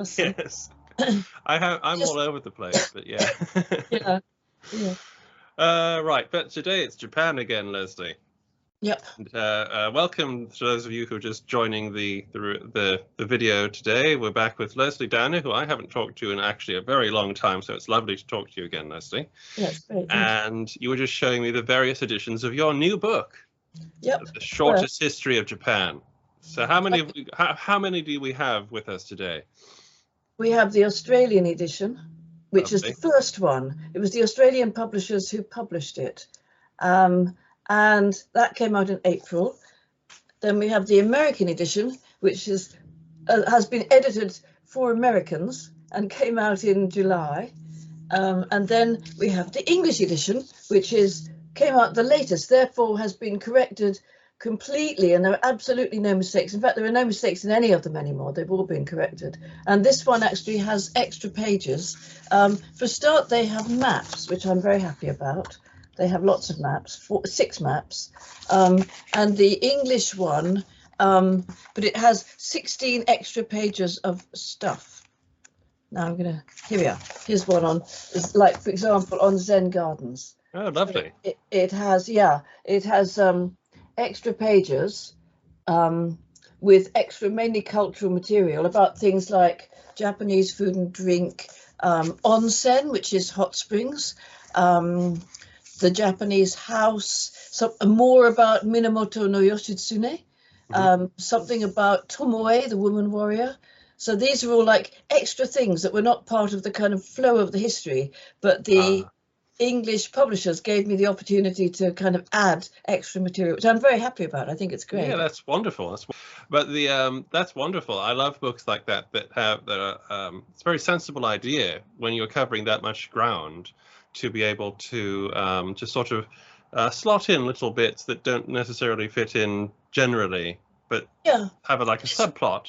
Awesome. Yes. I'm all over the place, but yeah. Yeah. Yeah. Right, but today it's Japan again, Lesley. Yep. And, welcome to those of you who are just joining the video today. We're back with Lesley Downer, who I haven't talked to in actually a very long time, so it's lovely to talk to you again, Lesley. Yes, great. And you were just showing me the various editions of your new book, Yep. The Shortest History of Japan. So how many do we have with us today? We have the Australian edition, which is Lovely. the first one. It was the Australian publishers who published it. And that came out in April. Then we have the American edition, which has been edited for Americans and came out in July. And then we have the English edition, which came out the latest, therefore has been corrected completely, and there are absolutely no mistakes. In fact, there are no mistakes in any of them anymore. They've all been corrected. And this one actually has extra pages. For a start, they have maps, which I'm very happy about. They have lots of maps, 6 maps. And the English one, but it has 16 extra pages of stuff. Now here we are. Here's one on, like, for example, on Zen gardens. Oh, lovely. So it has extra pages with extra, mainly cultural material about things like Japanese food and drink, onsen, which is hot springs, the Japanese house, more about Minamoto no Yoshitsune, something about Tomoe, the woman warrior. So these are all like extra things that were not part of the kind of flow of the history, but the English publishers gave me the opportunity to kind of add extra material, which I'm very happy about. I think it's great. Yeah, that's wonderful. That's wonderful. I love books like that it's a very sensible idea when you're covering that much ground to be able to just sort of slot in little bits that don't necessarily fit in generally, but have like a subplot.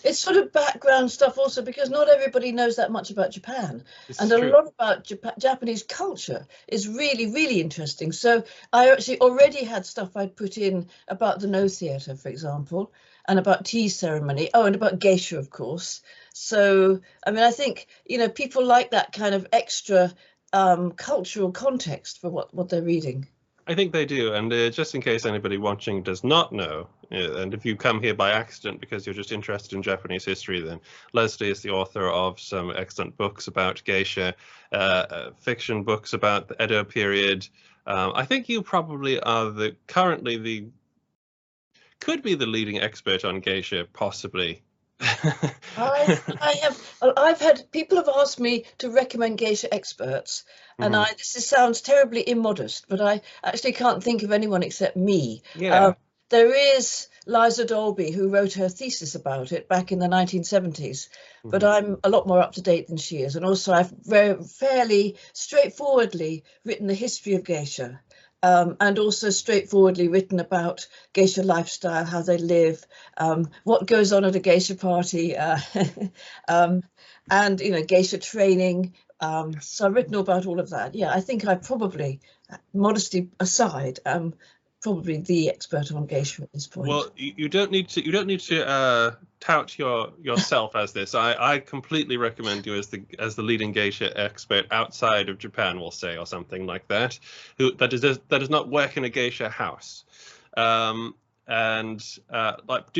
It's sort of background stuff also, because not everybody knows that much about Japan. And a lot about Japanese culture is really, really interesting. So I actually already had stuff I'd put in about the No Theatre, for example, and about tea ceremony. Oh, and about geisha, of course. So, I mean, I think, people like that kind of extra cultural context for what they're reading. I think they do, and just in case anybody watching does not know, and if you come here by accident because you're just interested in Japanese history, then Lesley is the author of some excellent books about geisha, fiction books about the Edo period. I think you probably are could be the leading expert on geisha, possibly. I've had people have asked me to recommend geisha experts, and this sounds terribly immodest, but I actually can't think of anyone except me. Yeah. There is Liza Dolby, who wrote her thesis about it back in the 1970s, but I'm a lot more up to date than she is. And also I've fairly straightforwardly written the history of geisha. And also straightforwardly written about geisha lifestyle, how they live, what goes on at a geisha party, and geisha training. So I've written about all of that. Yeah, I think I probably, modesty aside, probably the expert on geisha at this point. Well, you don't need to tout yourself as this. I completely recommend you as the leading geisha expert outside of Japan, we'll say, or something like that. That does not work in a geisha house. Do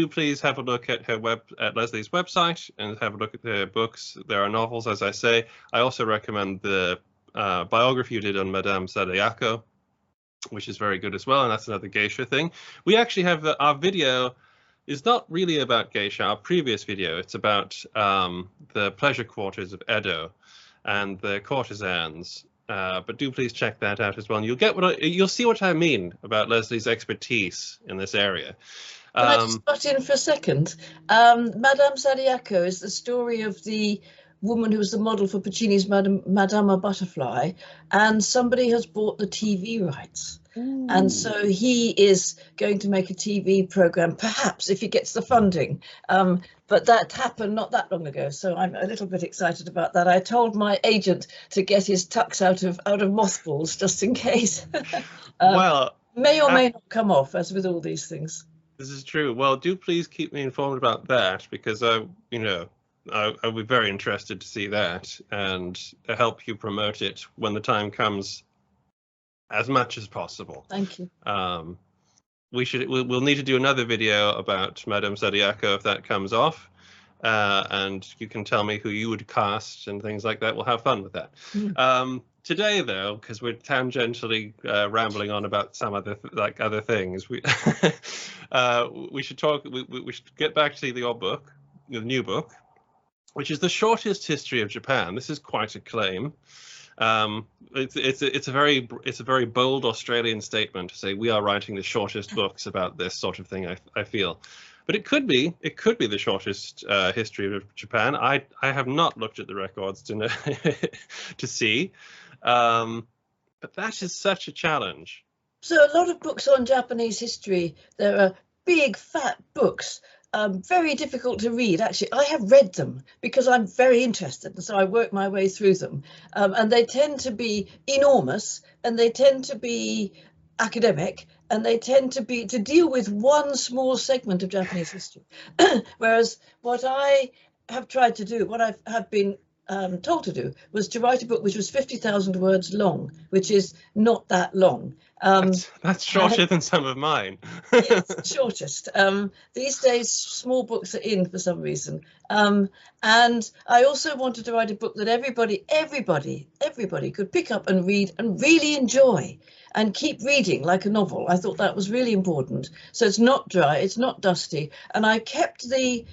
please have a look at Lesley's website and have a look at her books. There are novels, as I say. I also recommend the biography you did on Madame Sadayako, which is very good as well, and that's another geisha thing. We actually have our video is not really about geisha. Our previous video, it's about the pleasure quarters of Edo and the courtesans. But do please check that out as well, and you'll see what I mean about Lesley's expertise in this area. Can I just butt in for a second? Madame Sadayako is the story of the woman who was the model for Puccini's Madama Butterfly, and somebody has bought the TV rights. Ooh. And so he is going to make a TV program, perhaps, if he gets the funding. But that happened not that long ago, so I'm a little bit excited about that. I told my agent to get his tux out of mothballs, just in case. Well, may or may not come off, as with all these things. This is true. Well, do please keep me informed about that, because I'll be very interested to see that and help you promote it when the time comes as much as possible. Thank you. We'll need to do another video about Madame Zodiaco if that comes off. And you can tell me who you would cast and things like that. We'll have fun with that. Today, though, because we're tangentially rambling on about some other things, we should talk. We should get back to your book, the new book, which is the shortest history of Japan. This is quite a claim. It's a very bold Australian statement to say we are writing the shortest books about this sort of thing. I feel. But it could be the shortest history of Japan. I have not looked at the records to know to see, but that is such a challenge. So a lot of books on Japanese history, there are big fat books, very difficult to read. Actually, I have read them because I'm very interested, and so I work my way through them, and they tend to be enormous, and they tend to be academic, and they tend to deal with one small segment of Japanese history. Whereas what I have tried to do, what I have been told to do, was to write a book which was 50,000 words long, which is not that long. That's shorter than some of mine. It's shortest. These days, small books are in for some reason. And I also wanted to write a book that everybody could pick up and read and really enjoy and keep reading like a novel. I thought that was really important. So it's not dry, it's not dusty, and I kept the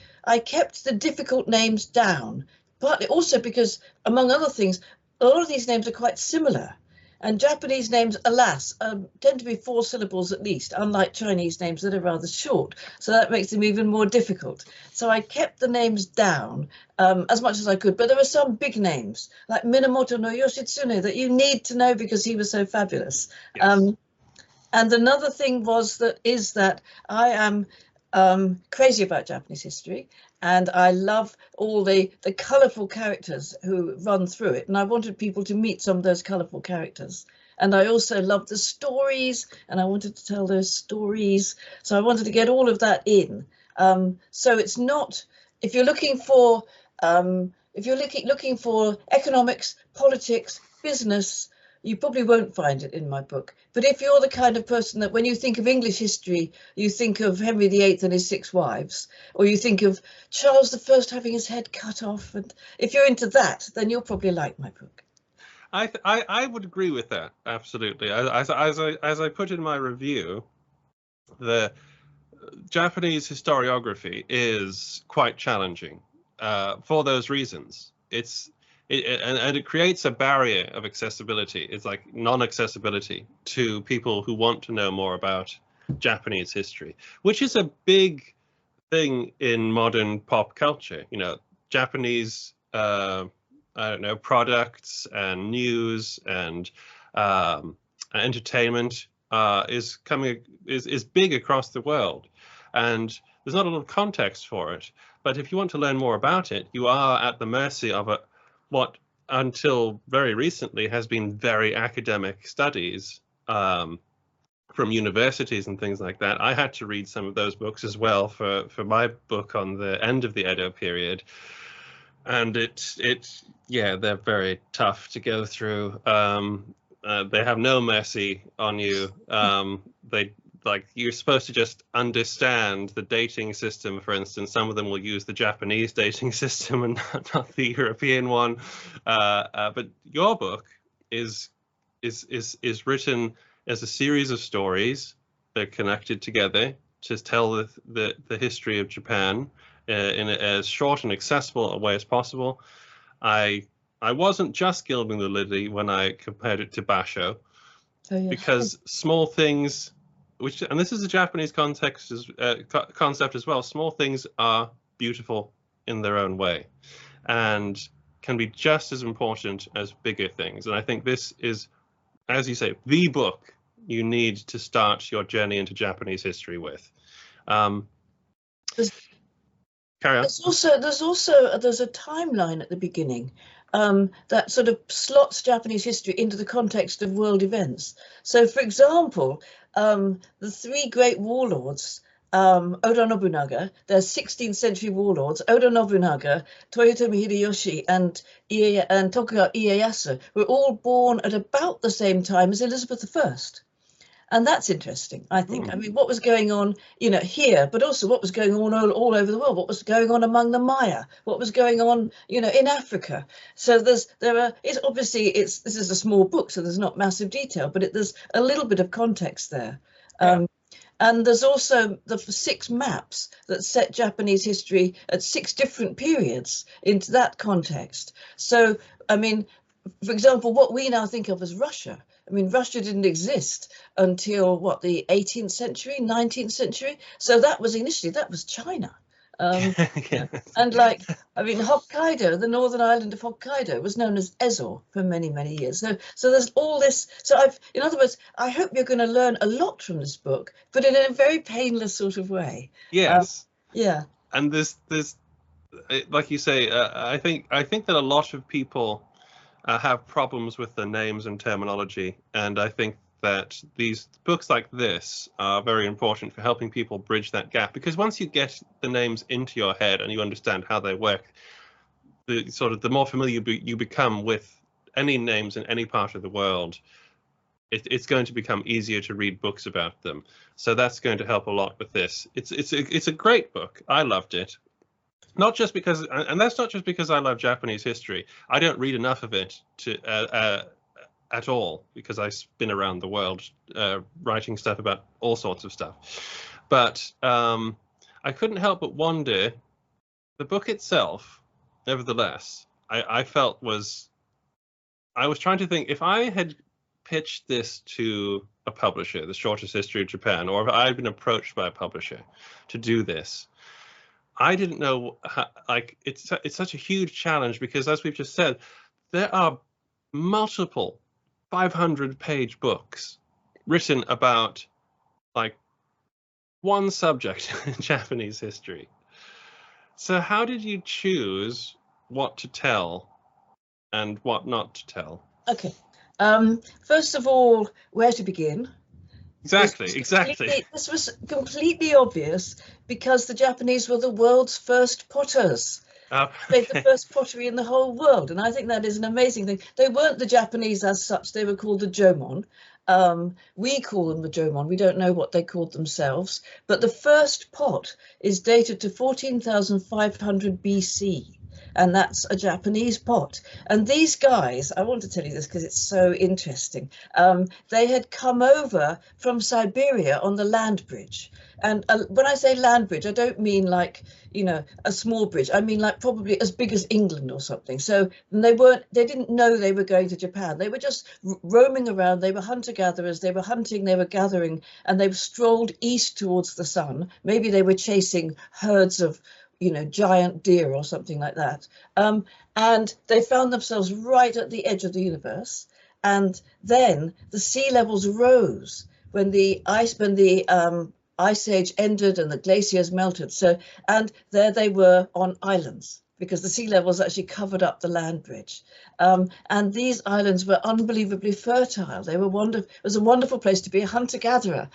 difficult names down. Partly also because, among other things, a lot of these names are quite similar. And Japanese names, alas, tend to be 4 syllables at least, unlike Chinese names that are rather short. So that makes them even more difficult. So I kept the names down as much as I could. But there are some big names, like Minamoto no Yoshitsune, that you need to know because he was so fabulous. Yes. And another thing is that I am crazy about Japanese history. And I love all the colourful characters who run through it. And I wanted people to meet some of those colourful characters. And I also love the stories, and I wanted to tell those stories. So I wanted to get all of that in. So it's not, if you're looking for economics, politics, business, you probably won't find it in my book. But if you're the kind of person that when you think of English history, you think of Henry VIII and his 6 wives, or you think of Charles I having his head cut off, and if you're into that, then you'll probably like my book. I would agree with that, absolutely. As I put in my review, the Japanese historiography is quite challenging for those reasons. And it creates a barrier of accessibility. It's like non-accessibility to people who want to know more about Japanese history, which is a big thing in modern pop culture. You know, Japanese, I don't know, products and news and entertainment is big across the world, and there's not a lot of context for it. But if you want to learn more about it, you are at the mercy of what until very recently has been very academic studies from universities and things like that. I had to read some of those books as well for my book on the end of the Edo period, and they're very tough to go through. They have no mercy on you. You're supposed to just understand the dating system, for instance. Some of them will use the Japanese dating system and not the European one. But your book is written as a series of stories. They're connected together to tell the history of Japan in as short and accessible a way as possible. I wasn't just gilding the lily when I compared it to Basho, because small things. And this is a Japanese concept as well. Small things are beautiful in their own way and can be just as important as bigger things. And I think this is, as you say, the book you need to start your journey into Japanese history with. Carry on. There's a timeline at the beginning that sort of slots Japanese history into the context of world events. So, for example, the 3 great warlords Oda Nobunaga, their 16th century warlords, Oda Nobunaga, Toyotomi Hideyoshi, and Tokugawa Ieyasu, were all born at about the same time as Elizabeth I. And that's interesting, I think. I mean, what was going on, here, but also what was going on all over the world? What was going on among the Maya? What was going on, in Africa? So this is a small book, so there's not massive detail, but there's a little bit of context there. Yeah. And there's also the 6 maps that set Japanese history at 6 different periods into that context. So, I mean, for example, what we now think of as Russia. I mean, Russia didn't exist until the 18th century, 19th century. So that was China. And Hokkaido, the northern island of Hokkaido, was known as Ezo for many, many years. So there's all this. So in other words, I hope you're going to learn a lot from this book, but in a very painless sort of way. Yes. Yeah. And this, like you say, I think that a lot of people have problems with the names and terminology, and I think that these books like this are very important for helping people bridge that gap, because once you get the names into your head and you understand how they work, the more familiar you become with any names in any part of the world, it's going to become easier to read books about them. So that's going to help a lot with this. It's a great book. I loved it. Not just because, and that's not just because I love Japanese history. I don't read enough of it at all, because I spin around the world writing stuff about all sorts of stuff. But I couldn't help but wonder, the book itself, nevertheless, I felt I was trying to think, if I had pitched this to a publisher, The Shortest History of Japan, or if I had been approached by a publisher to do this, I didn't know how, it's such a huge challenge, because as we've just said, there are multiple 500-page books written about one subject in Japanese history. So how did you choose what to tell and what not to tell? Okay. First of all, where to begin? Exactly. This was completely obvious, because the Japanese were the world's first potters. Made the first pottery in the whole world, and I think that is an amazing thing. They weren't the Japanese as such; they were called the Jomon. We call them the Jomon. We don't know what they called themselves, but the first pot is dated to 14,500 BC. And that's a Japanese pot. And these guys, I want to tell you this because it's so interesting. They had come over from Siberia on the land bridge. And when I say land bridge, I don't mean a small bridge. I mean probably as big as England or something. So they didn't know they were going to Japan. They were just roaming around. They were hunter-gatherers. They were hunting, they were gathering, and they strolled east towards the sun. Maybe they were chasing herds of giant deer or something like that. And they found themselves right at the edge of the universe. And then the sea levels rose when the ice age ended and the glaciers melted. And there they were on islands, because the sea levels actually covered up the land bridge. And these islands were unbelievably fertile. They were wonderful. It was a wonderful place to be a hunter-gatherer.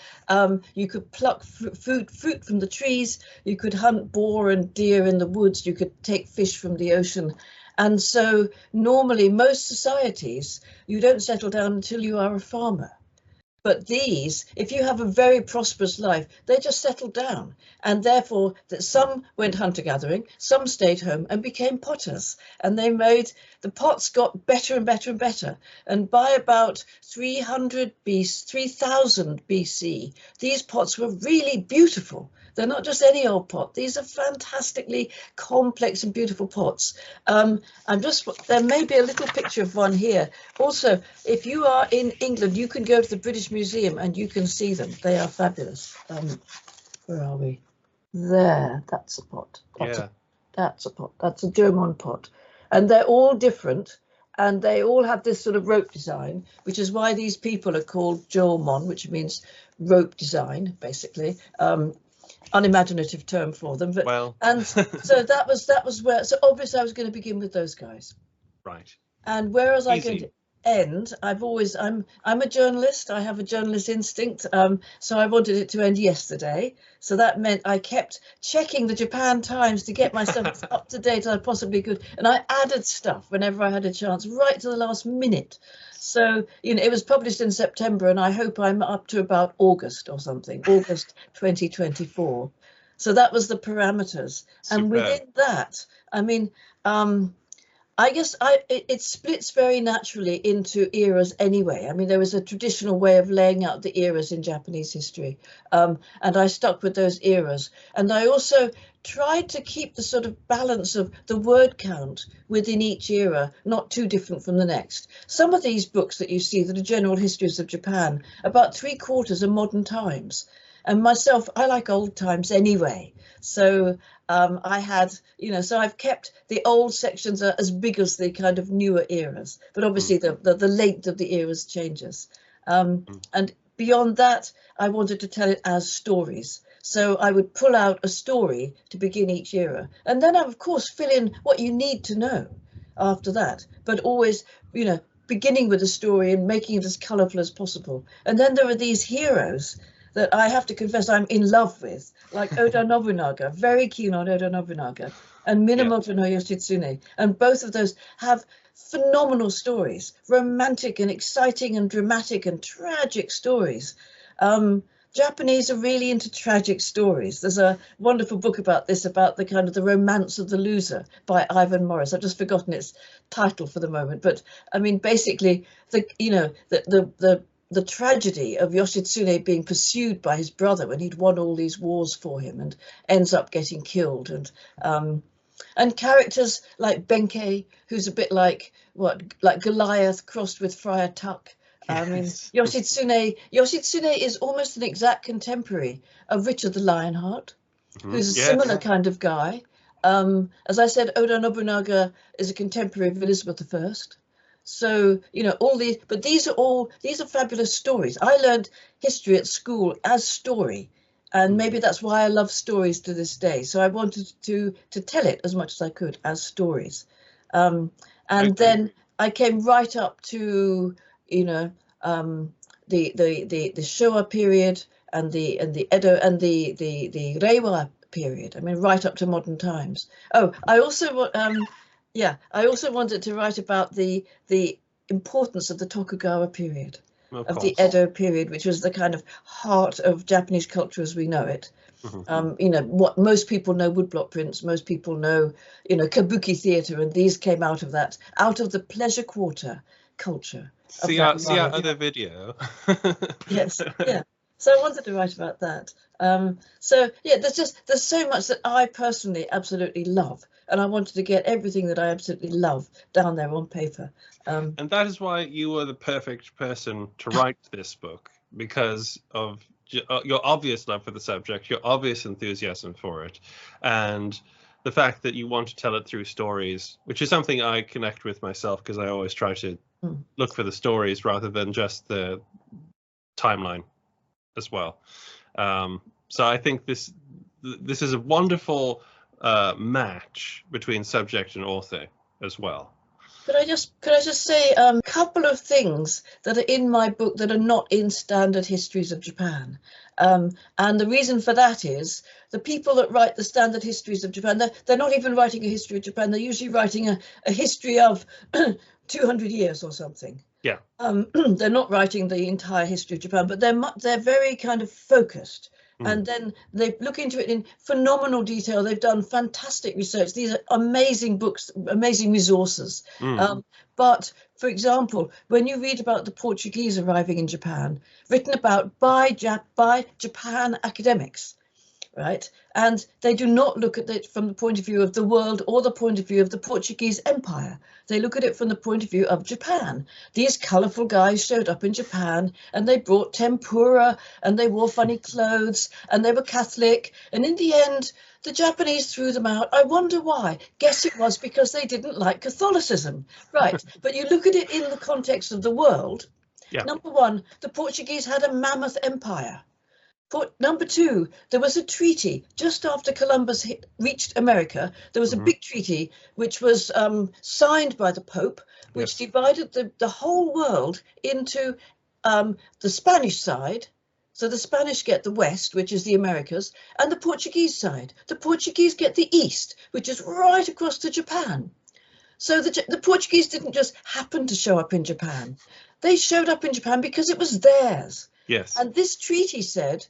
You could pluck fruit from the trees. You could hunt boar and deer in the woods. You could take fish from the ocean. And so normally, most societies, you don't settle down until you are a farmer. But these, if you have a very prosperous life, they just settled down. And therefore, that some went hunter-gathering, some stayed home and became potters. And the pots got better and better and better. And by about 3000 BC, these pots were really beautiful. They're not just any old pot. These are fantastically complex and beautiful pots. There may be a little picture of one here. Also, if you are in England, you can go to the British Museum and you can see them. They are fabulous. Where are we? There, that's a pot. That's a pot. That's a Jomon pot. And they're all different. And they all have this sort of rope design, which is why these people are called Jomon, which means rope design, basically. Unimaginative term for them, but so that was where. So obviously I was going to begin with those guys, right? And where was I going to? end. I'm a journalist. I have a journalist instinct. So I wanted it to end yesterday. So that meant I kept checking the Japan Times to get myself as up to date as I possibly could. And I added stuff whenever I had a chance, right to the last minute. So, it was published in September, and I hope I'm up to about August or something, August 2024. So that was the parameters. And Superb. within that, I mean, I guess it splits very naturally into eras anyway. I mean, there was a traditional way of laying out the eras in Japanese history, and I stuck with those eras. And I also tried to keep the sort of balance of the word count within each era, not too different from the next. Some of these books that you see that are general histories of Japan, about 3/4 are modern times. And myself, I like old times anyway. So I had, so I've kept the old sections are as big as the kind of newer eras, but obviously the length of the eras changes. And beyond that, I wanted to tell it as stories. So I would pull out a story to begin each era. And then I, of course, fill in what you need to know after that, but always, beginning with a story and making it as colourful as possible. And then there are these heroes that I have to confess I'm in love with, like Oda Nobunaga, very keen on Oda Nobunaga, and Minamoto no Yoshitsune. And both of those have phenomenal stories, romantic and exciting and dramatic and tragic stories. Japanese are really into tragic stories. There's a wonderful book about this, about the kind of the romance of the loser by Ivan Morris. I've just forgotten its title for the moment, but I mean, basically, the tragedy of Yoshitsune being pursued by his brother when he'd won all these wars for him and ends up getting killed, and characters like Benkei, who's a bit like Goliath crossed with Friar Tuck. I mean, Yoshitsune is almost an exact contemporary of Richard the Lionheart, who's a similar kind of guy. As I said, Oda Nobunaga is a contemporary of Elizabeth I. So, but these are fabulous stories. I learned history at school as story, and maybe that's why I love stories to this day. So I wanted to tell it as much as I could as stories. And then I came right up to, the Showa period and the Edo and the Reiwa period. I mean, right up to modern times. Oh, I also wanted to write about the importance of the Tokugawa period, of the Edo period, which was the kind of heart of Japanese culture as we know it. What most people know, woodblock prints, most people know, kabuki theatre, and these came out of that, out of the pleasure quarter culture. See our other video. Yes, yeah. So I wanted to write about that. There's so much that I personally absolutely love, and I wanted to get everything that I absolutely love down there on paper. And that is why you were the perfect person to write this book, because of your obvious love for the subject, your obvious enthusiasm for it, and the fact that you want to tell it through stories, which is something I connect with myself, because I always try to look for the stories rather than just the timeline as well. So I think this is a wonderful match between subject and author as well. Could I just say a couple of things that are in my book that are not in standard histories of Japan? And the reason for that is the people that write the standard histories of Japan, they're not even writing a history of Japan. They're usually writing a history of 200 years or something. Yeah. They're not writing the entire history of Japan, but they're very kind of focused. And then they look into it in phenomenal detail. They've done fantastic research. These are amazing books, amazing resources. But, for example, when you read about the Portuguese arriving in Japan, written about by Japan academics, right? And they do not look at it from the point of view of the world or the point of view of the Portuguese Empire. They look at it from the point of view of Japan. These colourful guys showed up in Japan and they brought tempura and they wore funny clothes and they were Catholic. And in the end, the Japanese threw them out. I wonder why. Guess it was because they didn't like Catholicism. Right. But you look at it in the context of the world. Yeah. Number one, the Portuguese had a mammoth empire. Number two, there was a treaty just after Columbus reached America. There was a big treaty which was signed by the Pope, which divided the whole world into the Spanish side. So the Spanish get the West, which is the Americas, and the Portuguese side. The Portuguese get the East, which is right across to Japan. So the Portuguese didn't just happen to show up in Japan. They showed up in Japan because it was theirs. Yes. And this treaty said,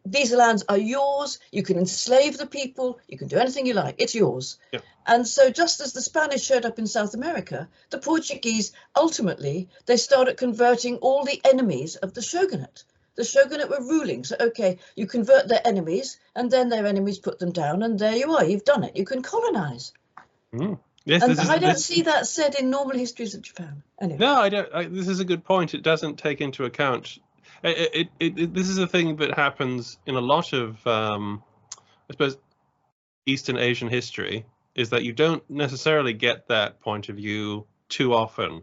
these lands are yours, you can enslave the people, you can do anything you like, it's yours. Yeah. And so just as the Spanish showed up in South America, the Portuguese, ultimately, they started converting all the enemies of the shogunate. The shogunate were ruling, so okay, you convert their enemies, and then their enemies put them down, and there you are, you've done it, you can colonize. Yes, and I don't see that said in normal histories of Japan. Anyway. No, I don't. This is a good point. It doesn't take into account. This is a thing that happens in a lot of, I suppose, Eastern Asian history, is that you don't necessarily get that point of view too often,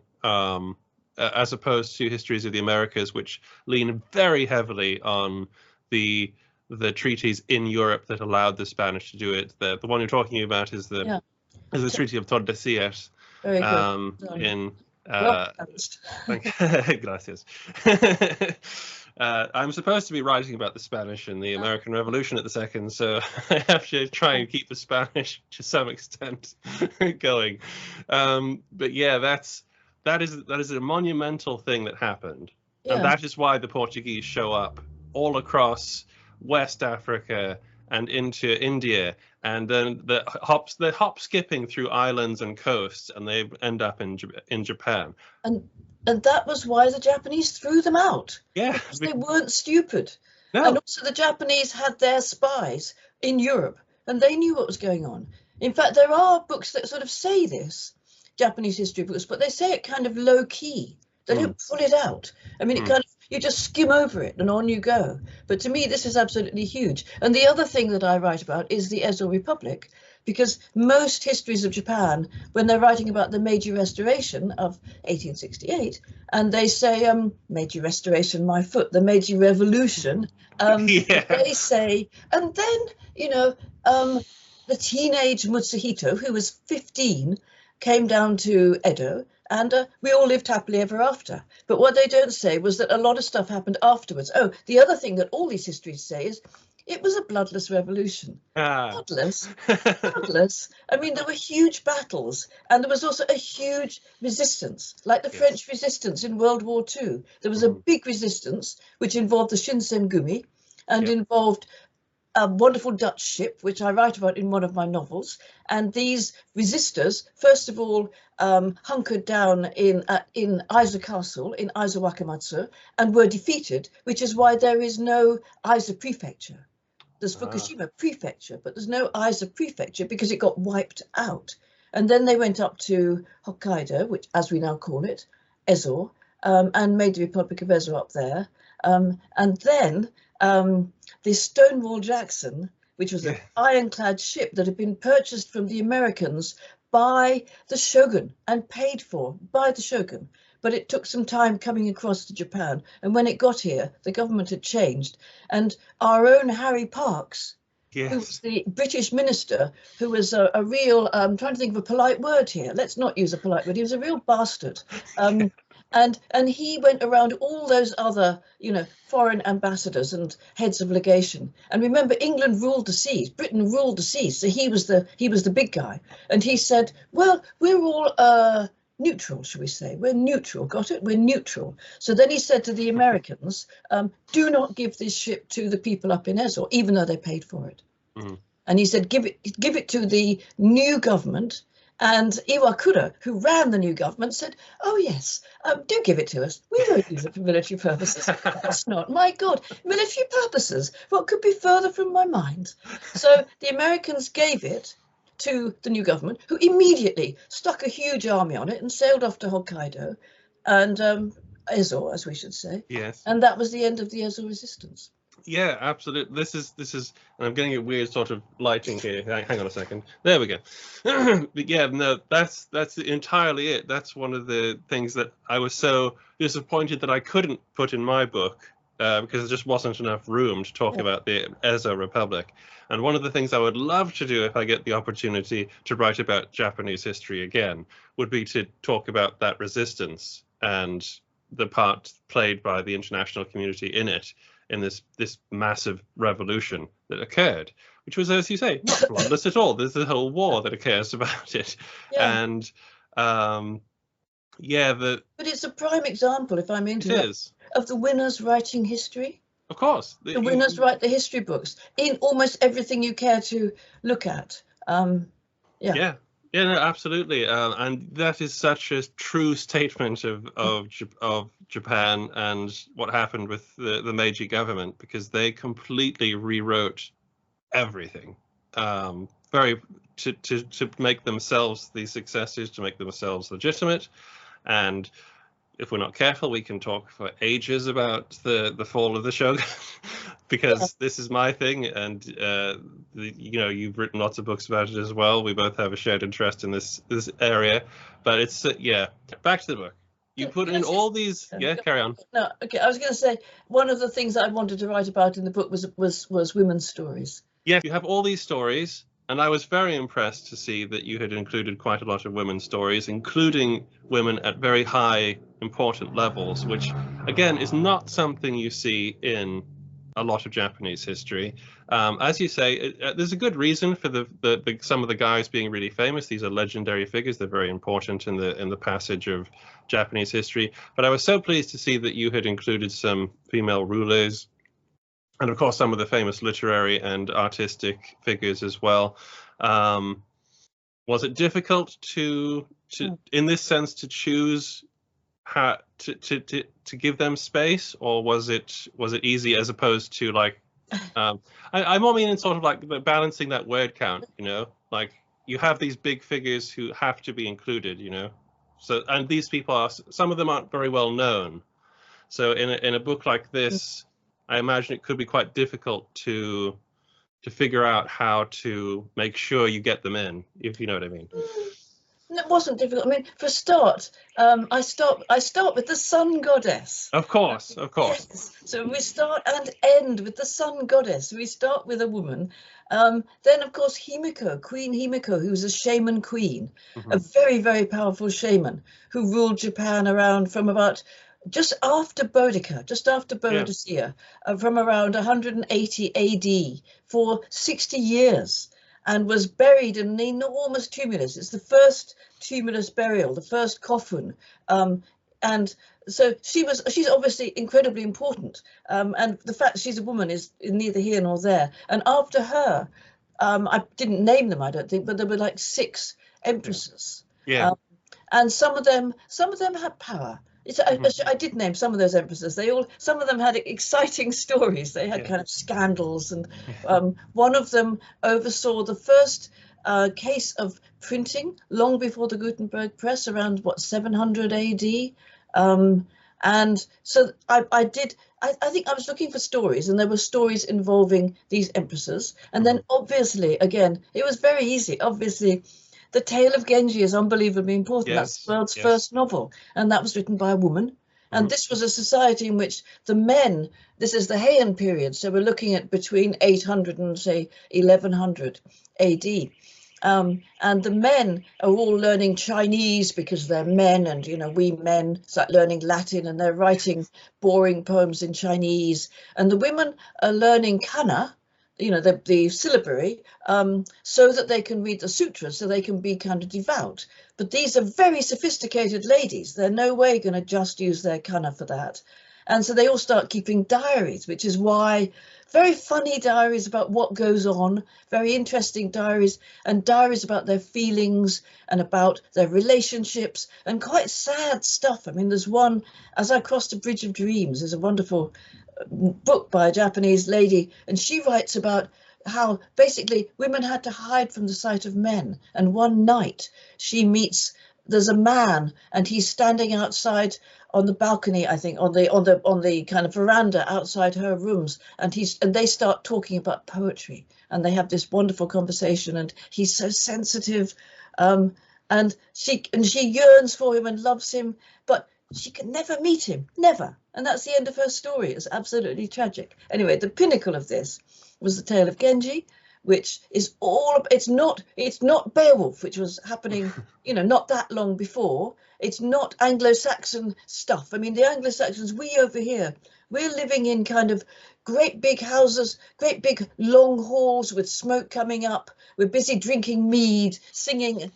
as opposed to histories of the Americas, which lean very heavily on the treaties in Europe that allowed the Spanish to do it. The one you're talking about is the Treaty of Tordesillas. Very good. In gracias. I'm supposed to be writing about the Spanish and the American Revolution at the second, so I have to try and keep the Spanish to some extent going. But yeah, that is a monumental thing that happened, and that is why the Portuguese show up all across West Africa and into India, and then the hop skipping through islands and coasts, and they end up in Japan. And that was why the Japanese threw them out. Yeah, because they weren't stupid. No. And also the Japanese had their spies in Europe, and they knew what was going on. In fact, there are books that sort of say this, Japanese history books, but they say it kind of low key. They don't pull it out. I mean, it kind of, you just skim over it and on you go. But to me, this is absolutely huge. And the other thing that I write about is the Ezo Republic, because most histories of Japan, when they're writing about the Meiji Restoration of 1868, and they say, Meiji Restoration, my foot, the Meiji Revolution, they say, and then, the teenage Mutsuhito, who was 15, came down to Edo, and we all lived happily ever after. But what they don't say was that a lot of stuff happened afterwards. Oh, the other thing that all these histories say is it was a bloodless revolution. Bloodless. I mean, there were huge battles, and there was also a huge resistance, like the French resistance in World War II. There was a big resistance, which involved the Shinsengumi and involved a wonderful Dutch ship, which I write about in one of my novels. And these resistors, first of all, hunkered down in Aizu Castle, in Aizu Wakamatsu, and were defeated, which is why there is no Aizu Prefecture. There's Fukushima Prefecture, but there's no Aizu Prefecture because it got wiped out. And then they went up to Hokkaido, which, as we now call it, Ezo, and made the Republic of Ezo up there. And then the Stonewall Jackson, which was an ironclad ship that had been purchased from the Americans by the shogun and paid for by the shogun. But it took some time coming across to Japan. And when it got here, the government had changed. And our own Harry Parkes, who was the British minister, who was a real, I'm trying to think of a polite word here. Let's not use a polite word. He was a real bastard. And he went around all those other, foreign ambassadors and heads of legation. And remember, England ruled the seas, Britain ruled the seas. So he was the big guy. And he said, well, we're all neutral, shall we say? We're neutral. Got it? We're neutral. So then he said to the Americans, do not give this ship to the people up in Ezo, even though they paid for it. And he said, give it to the new government. And Iwakura, who ran the new government, said, oh, yes, do give it to us. We won't use it for military purposes. That's not, my God, military purposes. What could be further from my mind? So the Americans gave it to the new government, who immediately stuck a huge army on it and sailed off to Hokkaido and Ezo, as we should say. Yes. And that was the end of the Ezo resistance. Yeah, absolutely. This is, and I'm getting a weird sort of lighting here. Hang on a second. There we go. But yeah, no, that's entirely it. That's one of the things that I was so disappointed that I couldn't put in my book, because there just wasn't enough room to talk about the Ezo Republic. And one of the things I would love to do if I get the opportunity to write about Japanese history again would be to talk about that resistance and the part played by the international community in it, in this massive revolution that occurred, which was, as you say, not bloodless at all. There's a whole war that occurs about it. And but it's a prime example, if I'm interrupting, of the winners writing history. Of course. The winners write the history books in almost everything you care to look at. Yeah, no, absolutely. And that is such a true statement of Japan and what happened with the Meiji government, because they completely rewrote everything, to make themselves these successes, to make themselves legitimate. And if we're not careful, we can talk for ages about the fall of the shogun, because this is my thing, and you've written lots of books about it as well. We both have a shared interest in this area, but it's back to the book. You put in all these. Carry on. No, okay. I was going to say one of the things I wanted to write about in the book was women's stories. Yeah, you have all these stories. And I was very impressed to see that you had included quite a lot of women's stories, including women at very high, important levels, which, again, is not something you see in a lot of Japanese history. As you say, there's a good reason for some of the guys being really famous. These are legendary figures. They're very important in the passage of Japanese history. But I was so pleased to see that you had included some female rulers, and of course, some of the famous literary and artistic figures as well. Was it difficult to, in this sense, to choose how to give them space, or was it easy, as opposed to like, I more mean in sort of like balancing that word count, like you have these big figures who have to be included, So, and these people some of them aren't very well known. So in a book like this, I imagine it could be quite difficult to figure out how to make sure you get them in, if you know what I mean. It wasn't difficult. I mean, for a start, I start with the sun goddess. Of course. Yes. So we start and end with the sun goddess. We start with a woman. Then, of course, Himiko, Queen Himiko, who was a shaman queen, a very, very powerful shaman who ruled Japan around from about just after Bodhidharma, from around 180 AD for 60 years, and was buried in an enormous tumulus. It's the first tumulus burial, the first coffin. And so she's obviously incredibly important. And the fact she's a woman is neither here nor there. And after her, I didn't name them, I don't think, but there were like 6 empresses. And some of them had power. I did name some of those empresses. Some of them had exciting stories. They had kind of scandals, and one of them oversaw the first case of printing long before the Gutenberg press, around 700 AD. And so I think I was looking for stories, and there were stories involving these empresses. And then obviously, again, it was very easy. Obviously, The Tale of Genji is unbelievably important. That's the world's first novel, and that was written by a woman. And this was a society in which the men, this is the Heian period, so we're looking at between 800 and, say, 1100 AD. And the men are all learning Chinese because they're men, and, we men start learning Latin, and they're writing boring poems in Chinese. And the women are learning kana, the syllabary, so that they can read the sutras, so they can be kind of devout. But these are very sophisticated ladies. They're no way going to just use their kana for that. And so they all start keeping diaries, which is why very funny diaries about what goes on, very interesting diaries, and diaries about their feelings and about their relationships, and quite sad stuff. I mean, there's one, As I Crossed a Bridge of Dreams, is a wonderful book by a Japanese lady, and she writes about how basically women had to hide from the sight of men. And one night there's a man, and he's standing outside on the balcony, I think, on the kind of veranda outside her rooms, and they start talking about poetry, and they have this wonderful conversation, and he's so sensitive, and she yearns for him and loves him, but she can never meet him, never. And that's the end of her story. It's absolutely tragic. Anyway, the pinnacle of this was the tale of Genji, which is it's not Beowulf, which was happening, not that long before. It's not Anglo-Saxon stuff. I mean, the Anglo-Saxons, we over here, we're living in kind of great big houses, great big long halls with smoke coming up. We're busy drinking mead, singing,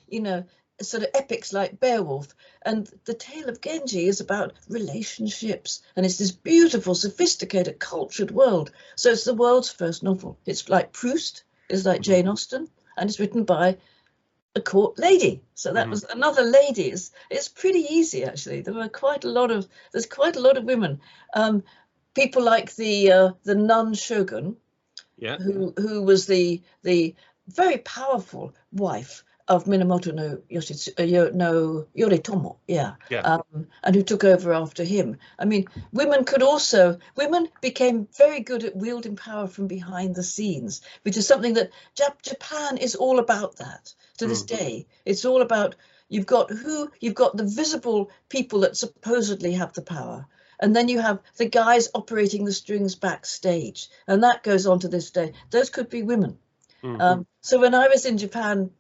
sort of epics like Beowulf. And the tale of Genji is about relationships, and it's this beautiful, sophisticated, cultured world. So it's the world's first novel. It's like Proust, it's like Jane Austen, and it's written by a court lady. So that was another lady. It's pretty easy, actually. There's quite a lot of women. People like the nun shogun, who was the very powerful wife of Minamoto no Yoritomo, and who took over after him. I mean, women became very good at wielding power from behind the scenes, which is something that Japan is all about. That to this day, it's all about you've got the visible people that supposedly have the power, and then you have the guys operating the strings backstage, and that goes on to this day. Those could be women. So when I was in Japan,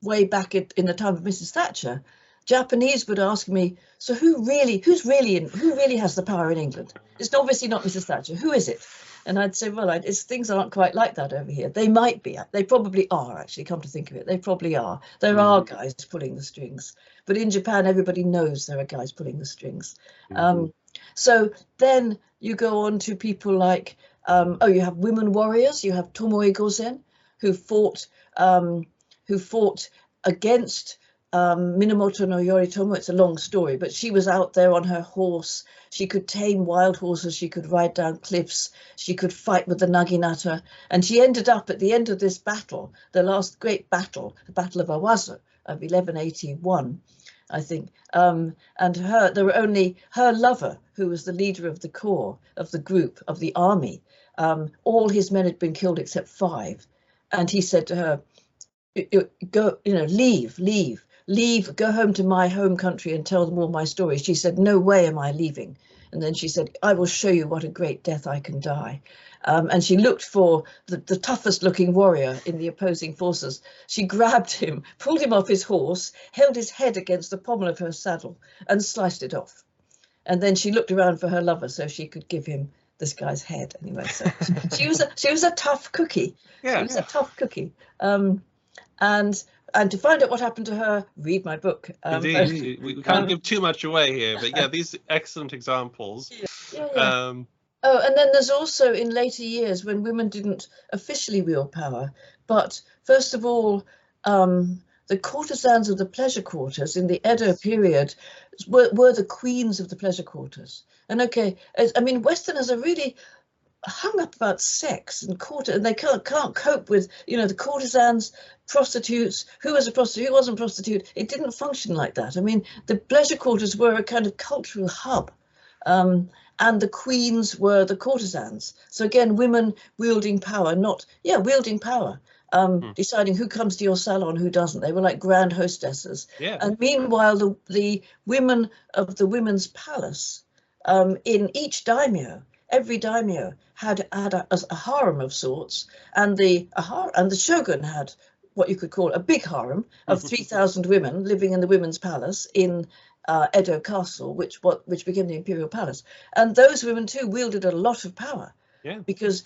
way back in the time of Mrs. Thatcher, Japanese would ask me, so who really has the power in England? It's obviously not Mrs. Thatcher. Who is it? And I'd say, well, things aren't quite like that over here. They might be. They probably are, actually, come to think of it. They probably are. There are guys pulling the strings. But in Japan, everybody knows there are guys pulling the strings. So then you go on to people like, you have women warriors. You have Tomoe Gozen, who fought against Minamoto no Yoritomo. It's a long story, but she was out there on her horse. She could tame wild horses. She could ride down cliffs. She could fight with the naginata. And she ended up at the end of this battle, the last great battle, the Battle of Awazu of 1181, I think. And there were only her lover, who was the leader of the corps, of the group, of the army. All his men had been killed except 5. And he said to her, go, leave, go home to my home country and tell them all my stories. She said, no way am I leaving. And then she said, I will show you what a great death I can die. And she looked for the toughest looking warrior in the opposing forces. She grabbed him, pulled him off his horse, held his head against the pommel of her saddle and sliced it off. And then she looked around for her lover so she could give him this guy's head anyway. So she was a tough cookie. Yeah. She was a tough cookie. And to find out what happened to her, read my book. Indeed, we can't give too much away here, but yeah, these excellent examples. Yeah. And then there's also in later years when women didn't officially wield power, but first of all, the courtesans of the pleasure quarters in the Edo period were the queens of the pleasure quarters. And Westerners are really hung up about sex and and they can't cope with the courtesans, prostitutes, who was a prostitute, who wasn't a prostitute. It didn't function like that. I mean, the pleasure quarters were a kind of cultural hub, and the queens were the courtesans. So again, women wielding power, deciding who comes to your salon, who doesn't. They were like grand hostesses. And meanwhile, the women of the women's palace, in each daimyo, every daimyo had a harem of sorts, and the shogun had what you could call a big harem of 3,000 women living in the women's palace in Edo Castle, which became the imperial palace. And those women too wielded a lot of power, because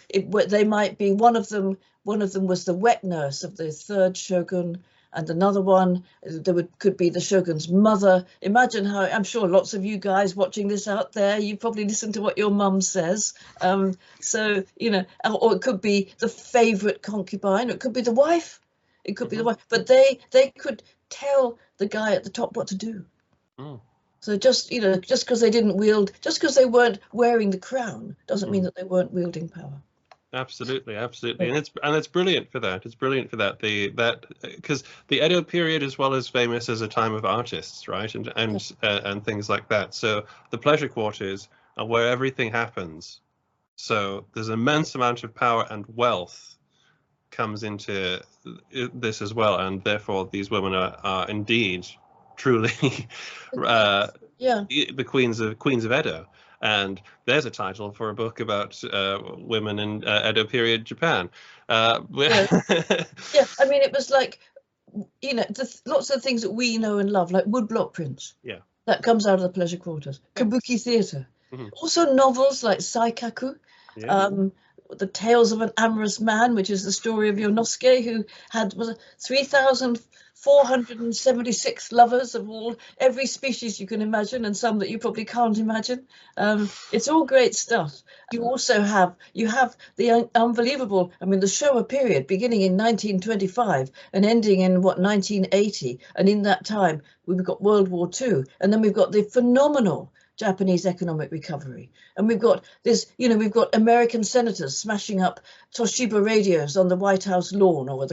they might be one of them was the wet nurse of the 3rd shogun, and another one could be the shogun's mother. Imagine how, I'm sure lots of you guys watching this out there, you probably listen to what your mum says. Or it could be the favorite concubine, or it could be the wife. It could be the wife, but they could tell the guy at the top what to do. So just because they didn't wield, just because they weren't wearing the crown, doesn't mean that they weren't wielding power. Absolutely, and it's brilliant for that. It's brilliant for that. Because the Edo period as well is famous as a time of artists, right, and things like that. So the pleasure quarters are where everything happens. So there's an immense amount of power and wealth comes into this as well, and therefore these women are indeed truly Yeah. the Queens of Edo. And there's a title for a book about women in Edo period Japan. Yeah. Yeah. I mean, it was like, you know, lots of things that we know and love, like woodblock prints. Yeah. That comes out of the pleasure quarters. Kabuki theatre. Mm-hmm. Also novels like Saikaku. Yeah. The Tales of an Amorous Man, which is the story of Yonosuke, who had 3,476 lovers of every species you can imagine, and some that you probably can't imagine. It's all great stuff. You also have the unbelievable, I mean, the Showa period beginning in 1925 and ending in 1980, and in that time we've got World War II, and then we've got the phenomenal Japanese economic recovery. And we've got this, you know, we've got American senators smashing up Toshiba radios on the White House lawn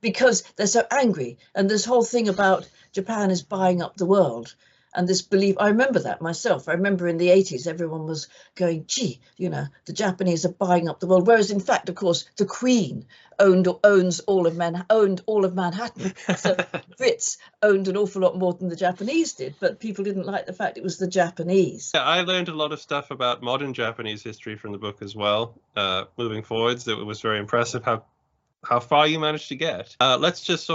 because they're so angry. And this whole thing about Japan is buying up the world. And this belief, I remember that myself. I remember in the 80s, everyone was going, gee, you know, the Japanese are buying up the world. Whereas in fact, of course, the Queen owned all of Manhattan. So Brits owned an awful lot more than the Japanese did, but people didn't like the fact it was the Japanese. Yeah, I learned a lot of stuff about modern Japanese history from the book as well. Moving forwards, it was very impressive how far you managed to get. Let's just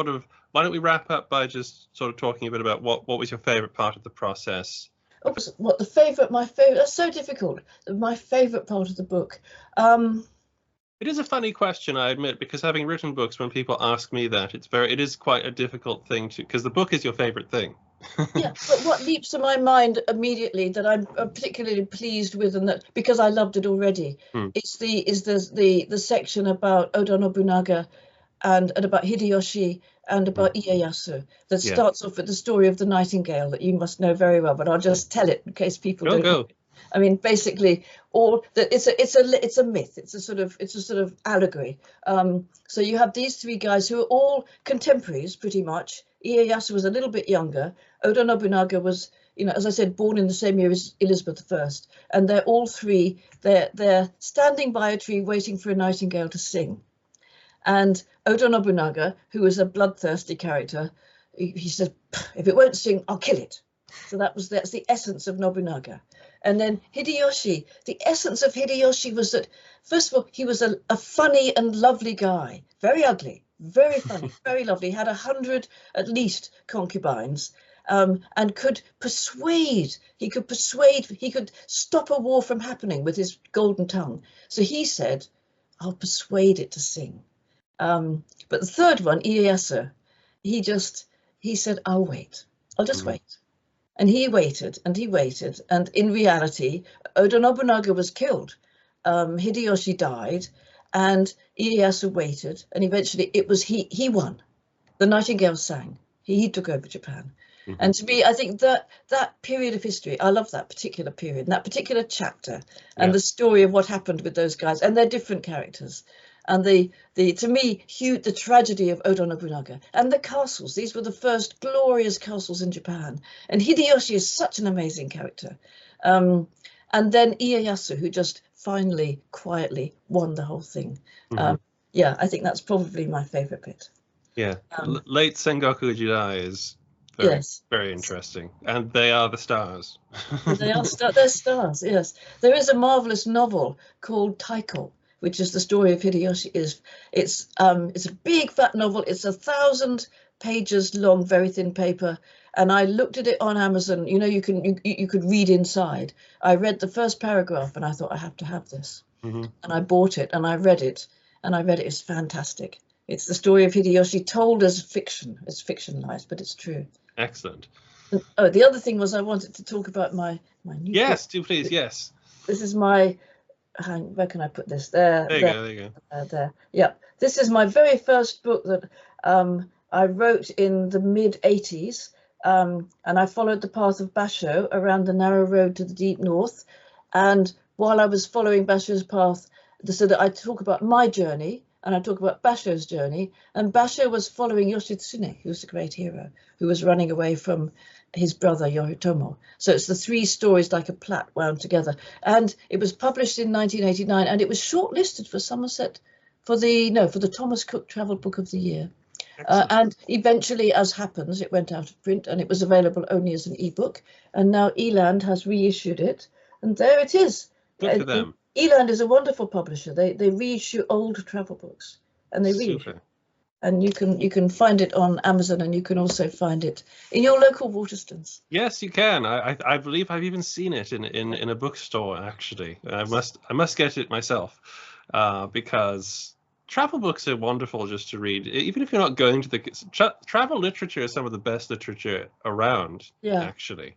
why don't we wrap up by just sort of talking a bit about what was your favorite part of the process? Oh, what my favorite, that's so difficult. My favorite part of the book. It is a funny question, I admit, because having written books, when people ask me that, it is quite a difficult thing because the book is your favorite thing. Yeah, but what leaps to my mind immediately that I'm particularly pleased with, and that because I loved it already, is the section about Oda Nobunaga and about Hideyoshi and about Ieyasu that starts off with the story of the Nightingale that you must know very well, but I'll just tell it in case people don't know. I mean, basically, it's a myth. It's a sort of allegory. So you have these three guys who are all contemporaries, pretty much. Ieyasu was a little bit younger. Oda Nobunaga was, you know, as I said, born in the same year as Elizabeth I, and they're all three. They're standing by a tree waiting for a nightingale to sing. And Oda Nobunaga, who is a bloodthirsty character, he says, if it won't sing, I'll kill it. So that's the essence of Nobunaga. And then Hideyoshi, the essence of Hideyoshi was that, first of all, he was a funny and lovely guy, very ugly, very funny, very lovely, had 100 at least concubines, and could stop a war from happening with his golden tongue. So he said, I'll persuade it to sing. But the third one, Ieyasu, he said, I'll wait. I'll just wait. And he waited and he waited. And in reality, Oda Nobunaga was killed. Hideyoshi died and Ieyasu waited. And eventually he won. The Nightingale sang. He took over Japan. And to me, I think that period of history, I love that particular period and that particular chapter and the story of what happened with those guys and their different characters. And to me, the tragedy of Oda Nobunaga and the castles. These were the first glorious castles in Japan. And Hideyoshi is such an amazing character. And then Ieyasu, who just finally, quietly won the whole thing. Yeah, I think that's probably my favorite bit. Yeah, late Sengoku Jidai is very interesting. And they are the stars. They're stars, yes. There is a marvelous novel called Taiko, which is the story of Hideyoshi. It's a big fat novel. It's 1,000 pages long, very thin paper. And I looked at it on Amazon. You know, you could read inside. I read the first paragraph and I thought, I have to have this. And I bought it and I read it. And I read it. It's fantastic. It's the story of Hideyoshi told as fiction. It's fictionalized, but it's true. Excellent. Oh, the other thing was I wanted to talk about my new Yes, book. do please, yes. This is my... Where can I put this? There you go. There. Yeah. This is my very first book that I wrote in the mid-80s, and I followed the path of Basho around the narrow road to the deep north. And while I was following Basho's path, so that I talk about my journey and I talk about Basho's journey, and Basho was following Yoshitsune, who's the great hero, who was running away from his brother Yoritomo. So it's the three stories like a plait wound together. And it was published in 1989 and it was shortlisted for Somerset for the Thomas Cook Travel Book of the Year. And eventually, as happens, it went out of print and it was available only as an ebook. And now Eland has reissued it, and there it is. Good for them. Eland is a wonderful publisher. They reissue old travel books, and they reissue. Super. And you can find it on Amazon, and you can also find it in your local Waterstones. Yes, you can. I believe I've even seen it in a bookstore. Actually, I must get it myself, because travel books are wonderful just to read. Even if you're not going to the travel literature is some of the best literature around. Yeah. Actually.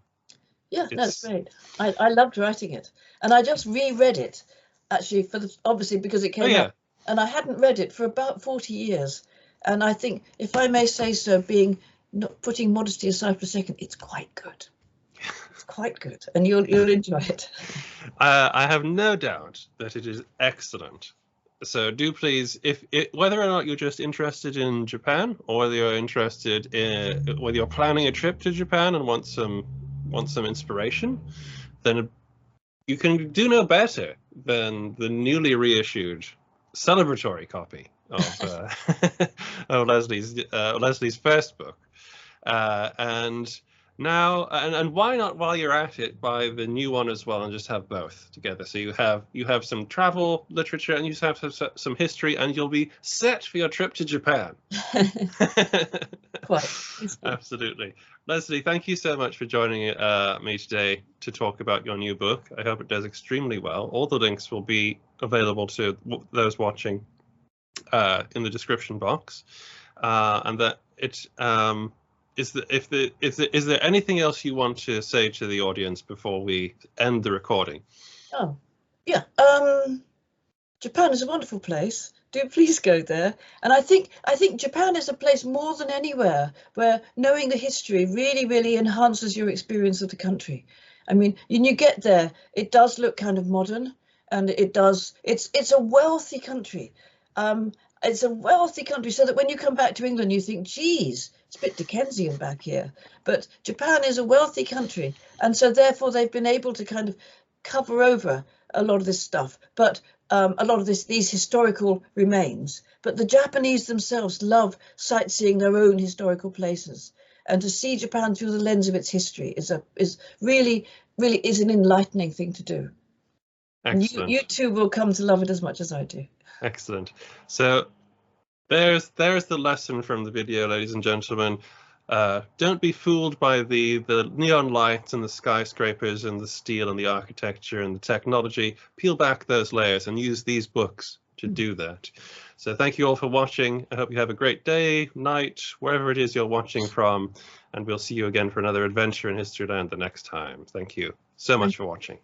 Yeah, that's great. I loved writing it, and I just reread it, actually, obviously because it came out, and I hadn't read it for about 40 years. And I think, if I may say so, putting modesty aside for a second, it's quite good. It's quite good, and you'll enjoy it. I have no doubt that it is excellent. So do please, whether or not you're just interested in Japan, or whether you're interested in, whether you're planning a trip to Japan and want some inspiration, then you can do no better than the newly reissued celebratory copy of Lesley's first book, and why not, while you're at it, buy the new one as well and just have both together. So you have some travel literature and you have some history, and you'll be set for your trip to Japan. Quite. Absolutely. Lesley, thank you so much for joining me today to talk about your new book. I hope it does extremely well. All the links will be available to those watching in the description box, and that it is there anything else you want to say to the audience before we end the recording? Oh, yeah. Japan is a wonderful place. Do please go there. And I think Japan is a place more than anywhere where knowing the history really, really enhances your experience of the country. I mean, when you get there, it does look kind of modern, and it's a wealthy country. It's a wealthy country, so that when you come back to England, you think, geez, it's a bit Dickensian back here. But Japan is a wealthy country, and so therefore they've been able to kind of cover over a lot of this stuff, but a lot of these historical remains. But the Japanese themselves love sightseeing their own historical places, and to see Japan through the lens of its history is really an enlightening thing to do. Excellent. And you too will come to love it as much as I do. Excellent. So there's the lesson from the video, ladies and gentlemen. Don't be fooled by the neon lights and the skyscrapers and the steel and the architecture and the technology. Peel back those layers and use these books to do that. So thank you all for watching. I hope you have a great day, night, wherever it is you're watching from, and we'll see you again for another adventure in Historyland the next time. Thank you so much for watching.